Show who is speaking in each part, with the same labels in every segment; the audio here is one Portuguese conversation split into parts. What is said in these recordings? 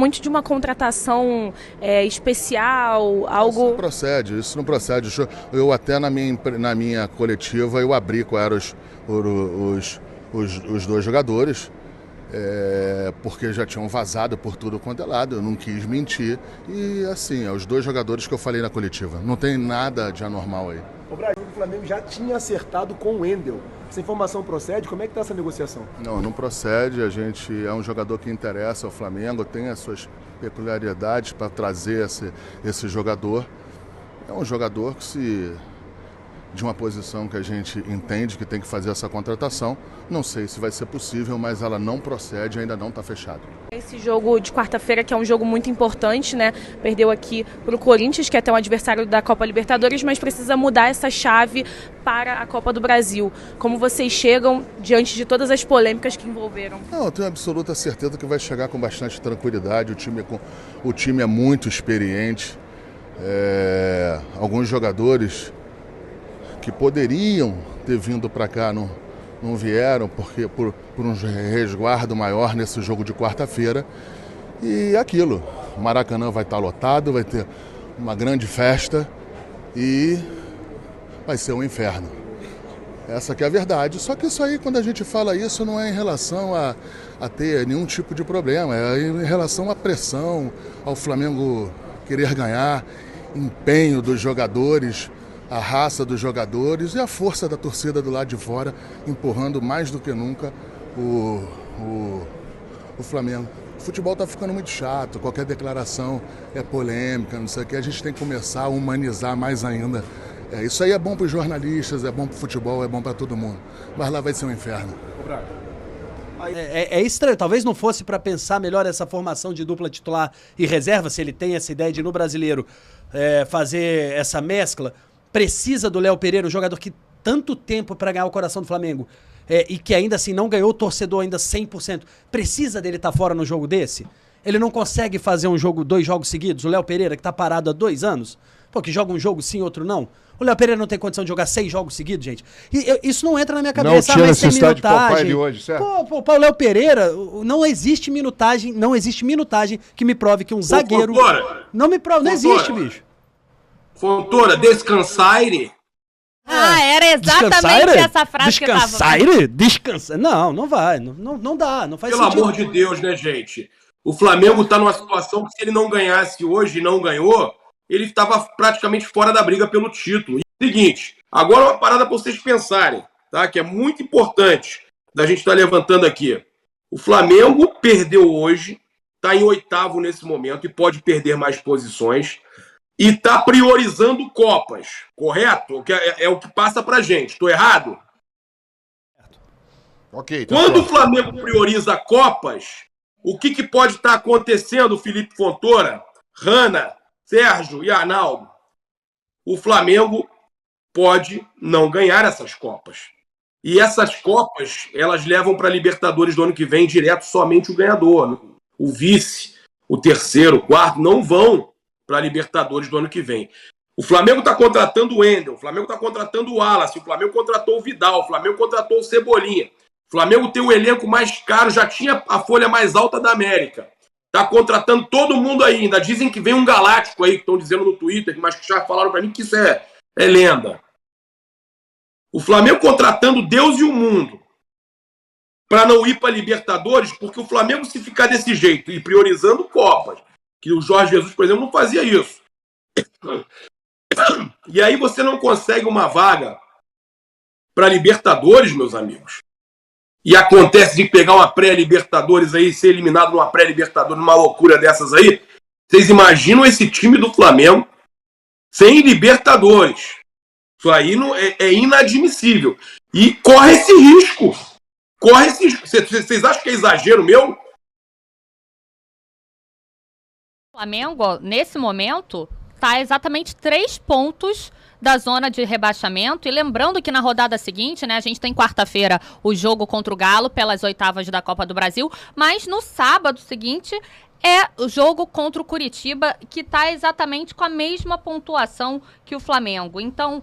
Speaker 1: muito de uma contratação especial, algo...
Speaker 2: Isso não procede. Eu até na minha coletiva eu abri quais eram os dois jogadores, porque já tinham vazado por tudo quanto é lado, eu não quis mentir. E assim, os dois jogadores que eu falei na coletiva. Não tem nada de anormal aí.
Speaker 3: O Flamengo já tinha acertado com o Wendel. Essa informação procede? Como é que está essa negociação?
Speaker 2: Não procede. A gente é um jogador que interessa ao Flamengo, tem as suas peculiaridades para trazer esse jogador. É um jogador que de uma posição que a gente entende que tem que fazer essa contratação. Não sei se vai ser possível, mas ela não procede, ainda não está fechado.
Speaker 1: Esse jogo de quarta-feira, que é um jogo muito importante, né? Perdeu aqui para o Corinthians, que é até um adversário da Copa Libertadores, mas precisa mudar essa chave para a Copa do Brasil. Como vocês chegam diante de todas as polêmicas que envolveram?
Speaker 2: Eu tenho absoluta certeza que vai chegar com bastante tranquilidade. O time é muito experiente. Alguns jogadores que poderiam ter vindo para cá não vieram porque por um resguardo maior nesse jogo de quarta-feira. E aquilo, o Maracanã vai estar lotado, vai ter uma grande festa e vai ser um inferno. Essa que é a verdade. Só que isso aí, quando a gente fala isso, não é em relação a ter nenhum tipo de problema, é em relação à pressão, ao Flamengo querer ganhar, empenho dos jogadores, a raça dos jogadores e a força da torcida do lado de fora, empurrando mais do que nunca o Flamengo. O futebol está ficando muito chato, qualquer declaração é polêmica, não sei o que. A gente tem que começar a humanizar mais ainda. Isso aí é bom para os jornalistas, é bom para o futebol, é bom para todo mundo. Mas lá vai ser um inferno.
Speaker 4: É estranho, talvez não fosse para pensar melhor essa formação de dupla titular e reserva, se ele tem essa ideia de no Brasileiro fazer essa mescla. Precisa do Léo Pereira, um jogador que tanto tempo para ganhar o coração do Flamengo e que ainda assim não ganhou o torcedor ainda 100%. Precisa dele estar fora no jogo desse? Ele não consegue fazer dois jogos seguidos? O Léo Pereira, que está parado há 2 anos, que joga um jogo sim, outro não. O Léo Pereira não tem condição de jogar 6 jogos seguidos, gente. Isso não entra na minha cabeça.
Speaker 5: Não tinha necessidade de poupar ele hoje, certo?
Speaker 4: O Léo Pereira, não existe minutagem que me prove que um zagueiro...
Speaker 6: Fontoura,
Speaker 4: não me prove, não existe, bicho.
Speaker 6: Fontoura, descansaire.
Speaker 7: Era exatamente essa frase que eu tava...
Speaker 4: Descansaire? Descansa. Não vai. Não dá, não faz
Speaker 6: sentido.
Speaker 4: Pelo
Speaker 6: amor de Deus, né, gente? O Flamengo tá numa situação que se ele não ganhasse hoje e não ganhou, ele estava praticamente fora da briga pelo título. E é o seguinte, agora uma parada para vocês pensarem, tá? Que é muito importante da gente estar levantando aqui. O Flamengo perdeu hoje, tá em 8º nesse momento e pode perder mais posições. E está priorizando Copas, correto? É o que passa pra gente. Estou errado?
Speaker 5: Ok.
Speaker 6: Quando o Flamengo prioriza Copas, o que pode estar acontecendo, Felipe Fontoura, Rana, Sérgio e Arnaldo? O Flamengo pode não ganhar essas Copas. E essas Copas, elas levam para a Libertadores do ano que vem direto somente o ganhador. O vice, o terceiro, o quarto, não vão para a Libertadores do ano que vem. O Flamengo está contratando o Wendel, o Flamengo está contratando o Wallace, o Flamengo contratou o Vidal, o Flamengo contratou o Cebolinha. O Flamengo tem o elenco mais caro, já tinha a folha mais alta da América. Está contratando todo mundo aí. Ainda dizem que vem um galáctico aí, que estão dizendo no Twitter, mas que já falaram para mim que isso é lenda. O Flamengo contratando Deus e o mundo para não ir para a Libertadores, porque o Flamengo, se ficar desse jeito e priorizando Copas, que o Jorge Jesus, por exemplo, não fazia isso. E aí você não consegue uma vaga para Libertadores, meus amigos. E acontece de pegar uma pré-Libertadores aí, ser eliminado numa pré-Libertadores, numa loucura dessas aí. Vocês imaginam esse time do Flamengo sem Libertadores? Isso aí não, é inadmissível. E corre esse risco. Vocês acham que é exagero meu?
Speaker 7: O Flamengo, nesse momento, está exatamente 3 pontos da zona de rebaixamento. E lembrando que na rodada seguinte, né, a gente tem quarta-feira o jogo contra o Galo pelas 8º da Copa do Brasil, mas no sábado seguinte é o jogo contra o Curitiba, que está exatamente com a mesma pontuação que o Flamengo. Então,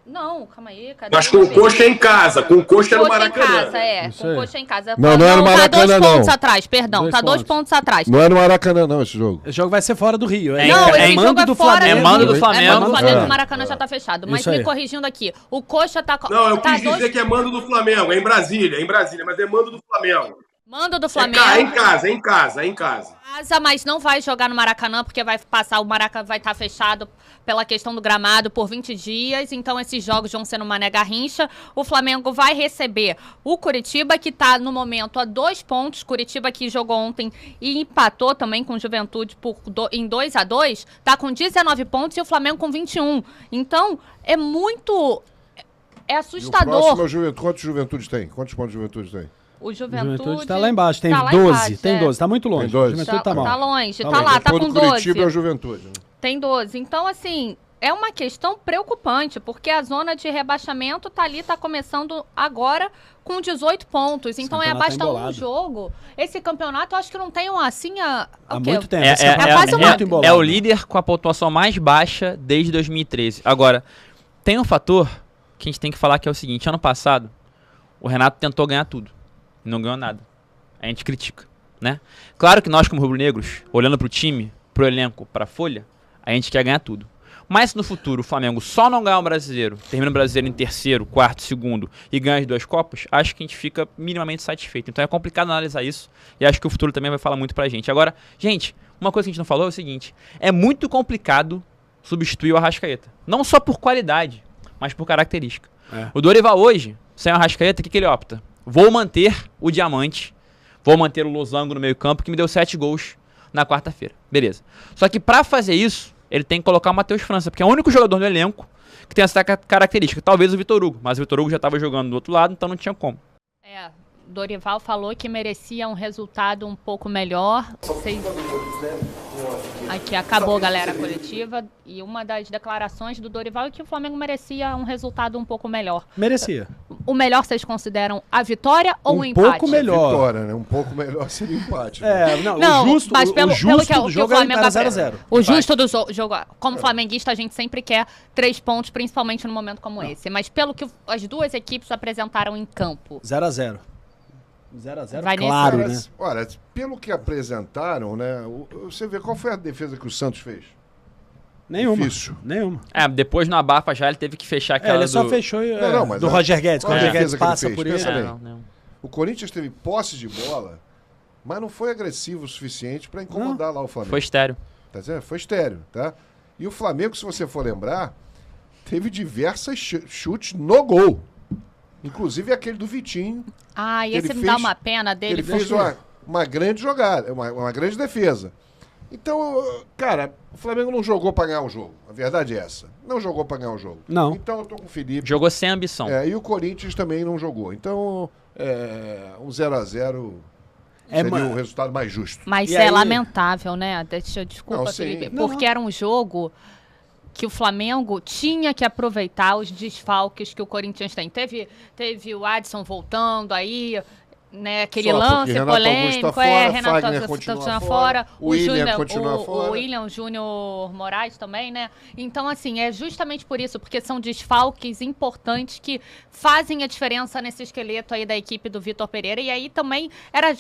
Speaker 7: Não, calma aí. Cadê
Speaker 6: Mas com o Coxa em casa, com o Coxa no Maracanã.
Speaker 7: Em casa, é. Com o Coxa em casa.
Speaker 5: Não é no Maracanã,
Speaker 7: tá 2
Speaker 5: não.
Speaker 7: pontos atrás, perdão. Tá 2 pontos atrás.
Speaker 5: Não é no Maracanã, não, esse jogo.
Speaker 4: O jogo vai ser fora do Rio.
Speaker 7: Não, esse jogo é fora.
Speaker 8: É mando do Flamengo.
Speaker 7: É mando do Flamengo, o Maracanã já tá fechado. Mas me corrigindo aqui, o Coxa tá...
Speaker 6: Não, eu quis dizer que é mando do Flamengo. É em Brasília, mas é mando do Flamengo.
Speaker 7: Mando do Flamengo.
Speaker 6: É em casa.
Speaker 7: Mas não vai jogar no Maracanã, porque vai passar, o Maracanã vai estar fechado pela questão do gramado por 20 dias, então esses jogos vão ser no Mané Garrincha. O Flamengo vai receber o Curitiba, que está no momento a 2 pontos. Curitiba que jogou ontem e empatou também com o Juventude em 2-2, está com 19 pontos e o Flamengo com 21. Então, é muito... É assustador.
Speaker 5: E o próximo é o Juventude. Quantos Juventude tem? Quantos pontos de Juventude tem?
Speaker 7: O Juventude
Speaker 4: tá lá embaixo, tem
Speaker 7: tá
Speaker 4: 12,
Speaker 7: embaixo,
Speaker 4: tem 12, tá muito longe.
Speaker 5: Tem 12.
Speaker 4: O Juventude tá mal.
Speaker 7: Tá longe, tá lá, tá com 12.
Speaker 5: Curitiba é o Juventude.
Speaker 7: Tem 12. Então, assim, é uma questão preocupante, porque a zona de rebaixamento tá ali, tá começando agora com 18 pontos. Então basta um jogo. Esse campeonato, eu acho que não tem assim há
Speaker 4: muito tempo.
Speaker 8: É o líder com a pontuação mais baixa desde 2013. Agora, tem um fator que a gente tem que falar que é o seguinte: ano passado, o Renato tentou ganhar tudo. Não ganhou nada. A gente critica, né? Claro que nós, como rubro-negros, olhando pro time, pro elenco, pra folha, a gente quer ganhar tudo. Mas se no futuro o Flamengo só não ganhar o brasileiro, termina o brasileiro em terceiro, quarto, segundo e ganha as 2 Copas, acho que a gente fica minimamente satisfeito. Então é complicado analisar isso e acho que o futuro também vai falar muito pra gente. Agora, gente, uma coisa que a gente não falou é o seguinte: é muito complicado substituir o Arrascaeta. Não só por qualidade, mas por característica. O Dorival hoje, sem o Arrascaeta, o que ele opta? Vou manter o Diamante, vou manter o Losango no meio campo, que me deu 7 gols na quarta-feira. Beleza. Só que pra fazer isso, ele tem que colocar o Matheus França, porque é o único jogador no elenco que tem essa característica. Talvez o Vitor Hugo, mas o Vitor Hugo já estava jogando do outro lado, então não tinha como.
Speaker 7: Dorival falou que merecia um resultado um pouco melhor. Aqui acabou, galera, a coletiva. E uma das declarações do Dorival é que o Flamengo merecia um resultado um pouco melhor.
Speaker 4: Merecia.
Speaker 7: O melhor vocês consideram a vitória ou o empate?
Speaker 4: Um pouco melhor.
Speaker 5: Vitória, né? Um pouco melhor seria empate.
Speaker 7: Não, o justo, mas pelo que o Flamengo
Speaker 4: era 0-0.
Speaker 7: O justo do jogo, como flamenguista, a gente sempre quer 3 pontos, principalmente num momento como esse. Mas pelo que as duas equipes apresentaram em campo.
Speaker 4: 0-0. 0-0,
Speaker 5: claro, né? Olha, pelo que apresentaram, né? Você vê qual foi a defesa que o Santos fez?
Speaker 4: Nenhuma.
Speaker 5: Difícil.
Speaker 4: Nenhuma.
Speaker 8: Depois no abafa já ele teve que fechar aquela
Speaker 4: ele só fechou mas do Roger Guedes. O Roger Guedes passa por ele.
Speaker 5: O Corinthians teve posse de bola, mas não foi agressivo o suficiente para incomodar lá o Flamengo.
Speaker 8: Foi estéreo.
Speaker 5: Tá dizendo? Foi estéreo, tá? E o Flamengo, se você for lembrar, teve diversas chutes no gol. Inclusive aquele do Vitinho.
Speaker 7: E esse me dá uma pena dele.
Speaker 5: Ele fez uma grande jogada, uma grande defesa. Então, cara, o Flamengo não jogou para ganhar o jogo. A verdade é essa. Não jogou para ganhar o jogo.
Speaker 4: Não.
Speaker 5: Então eu tô com o Felipe.
Speaker 8: Jogou sem ambição.
Speaker 5: E o Corinthians também não jogou. Então, um 0-0 seria o resultado mais justo.
Speaker 7: Mas lamentável, né? Desculpa, Felipe. Porque era um jogo que o Flamengo tinha que aproveitar os desfalques que o Corinthians tem. Teve o Adson voltando aí, né, aquele lance polêmico, Renato Augusto continua fora, o William Júnior Moraes também, né? Então, assim, é justamente por isso, porque são desfalques importantes que fazem a diferença nesse esqueleto aí da equipe do Vitor Pereira. E aí também a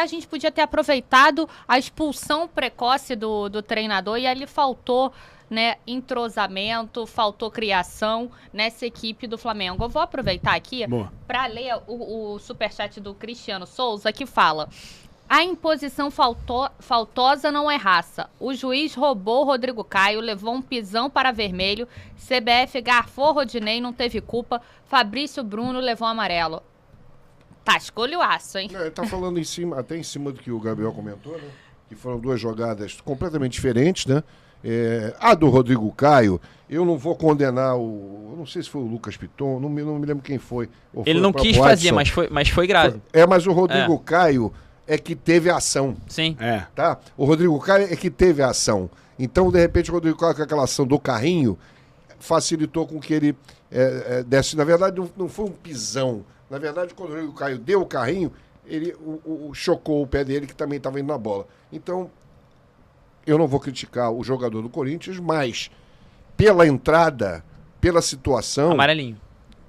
Speaker 7: gente podia ter aproveitado a expulsão precoce do treinador, e ali faltou, né, entrosamento, faltou criação nessa equipe do Flamengo. Eu vou aproveitar aqui para ler o superchat do Cristiano Souza, que fala: a imposição faltosa não é raça. O juiz roubou o Rodrigo Caio, levou um pisão para vermelho, CBF garfou Rodinei, não teve culpa, Fabrício Bruno levou amarelo. Tá, escolha o aço, hein?
Speaker 5: Tá falando até em cima do que o Gabriel comentou, né? Que foram 2 jogadas completamente diferentes, né? A do Rodrigo Caio, eu não vou condenar eu não sei se foi o Lucas Piton, não me lembro quem foi.
Speaker 8: Ele não quis fazer, mas foi grave.
Speaker 5: Mas o Rodrigo Caio é que teve a ação.
Speaker 8: Sim.
Speaker 5: Tá? O Rodrigo Caio é que teve a ação. Então, de repente, o Rodrigo Caio, com aquela ação do carrinho, facilitou com que ele desse. Na verdade, não foi um pisão. Na verdade, quando o Rodrigo Caio deu o carrinho, ele chocou o pé dele, que também estava indo na bola. Então, eu não vou criticar o jogador do Corinthians, mas pela entrada, pela situação...
Speaker 8: Amarelinho.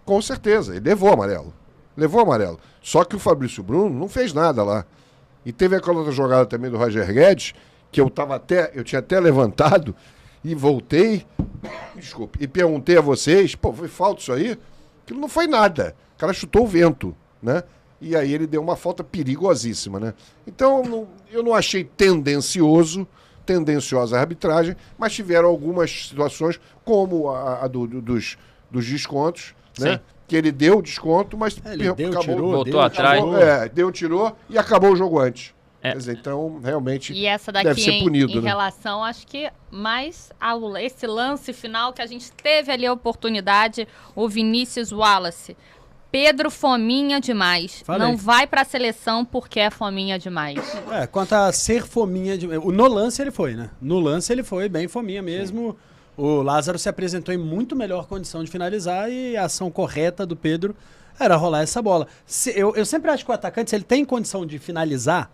Speaker 5: Com certeza, ele levou amarelo. Levou amarelo. Só que o Fabrício Bruno não fez nada lá. E teve aquela outra jogada também do Roger Guedes, que eu tinha até levantado e voltei, desculpe, e perguntei a vocês, pô, foi falta isso aí? Aquilo não foi nada. O cara chutou o vento, né? E aí ele deu uma falta perigosíssima, né? Então, eu não achei tendenciosa a arbitragem, mas tiveram algumas situações, como a dos descontos, né?
Speaker 8: Sim.
Speaker 5: Que ele deu desconto, mas
Speaker 4: Ele deu, tirou,
Speaker 8: voltou atrás.
Speaker 5: tirou e acabou o jogo antes.
Speaker 8: É.
Speaker 5: Quer dizer, então, realmente,
Speaker 7: E essa
Speaker 5: deve
Speaker 7: daqui
Speaker 5: ser punido,
Speaker 7: em
Speaker 5: né?
Speaker 7: relação, acho que mais esse lance final que a gente teve ali a oportunidade, o Vinícius Wallace. Pedro fominha demais.
Speaker 4: Falei.
Speaker 7: Não vai pra seleção porque é fominha demais.
Speaker 4: Quanto a ser fominha... No lance ele foi, né? No lance ele foi bem fominha mesmo. Sim. O Lázaro se apresentou em muito melhor condição de finalizar e a ação correta do Pedro era rolar essa bola. Eu sempre acho que o atacante, se ele tem condição de finalizar,